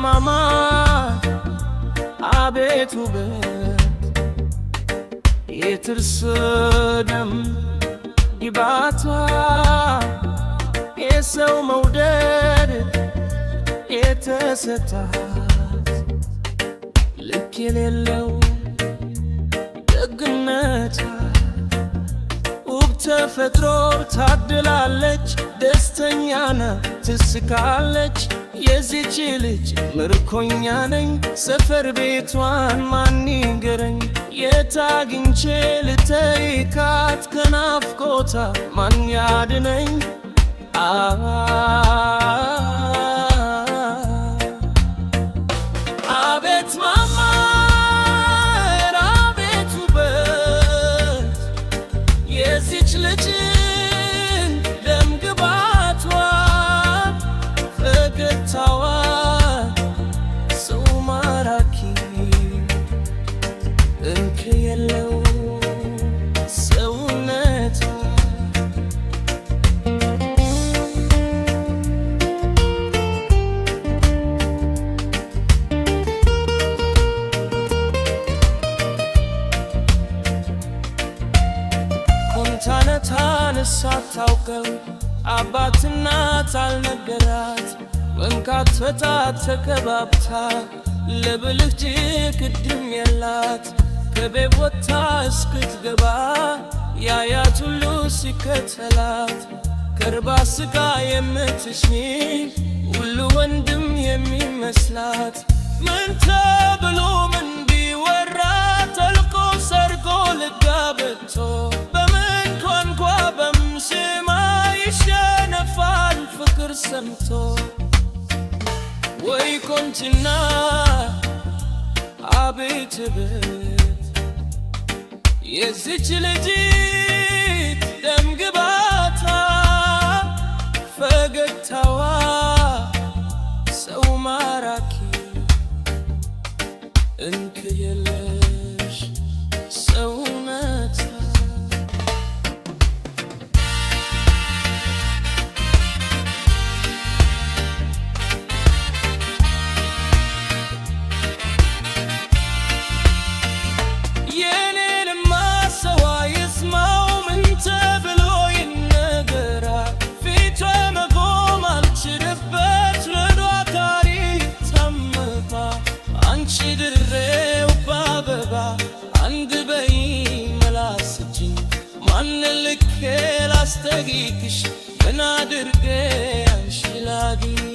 ማማር አቤት ውበት የጥርስ ደም ግባቷ የሰው መውደድ የተሰጣት ልክ የሌለው ደግነቷ ውብ ተፈጥሮ ታድላለች ደስተኛ ናት ትስቃለች የዚች ልጅ ምርኮኛ ነኝ ሰፈር ቤቷን ማን ይንገረኝ የት አግኝቼ ልጠይቃት ከናፍቆቷ ማን ያድነኝ አቤት ማማር አቤት ውበት የዚች ልጅ ደም ግባቷ ፈገግታዋ ሰው ማራኪ እንክ የለው ሰውነቷ ኮንታነታን ሳታውቀው አባትና ታልነገራት መንካት ፈታት ተከባብታ ለብልህ ቅድም የላት ከቤት ወጥታ እስክትገባ ያያት ሁሉ ሲከተላት ከርባ ስጋ የምትሽኝ ሁሉ ወንድም የሚመስላት ምን ተብሎ ምን ቢወራ ተልቆ ሰርጎ ልጋብቶ በምን ቋንቋ በምስማ ይሸነፋል ፍቅር ሰምቶ ወይ ቆንጅና አቤት ውበት የዚች ልጅ ደም ግባቷ ፈገግታዋ ሰው ማራኪ እንክ የለሽ ሰውነቷ አንድ በይ መላስችኝ ማን ልኬ ላስተጊክሽ ምን አድርጌ አንቺ ላግኝ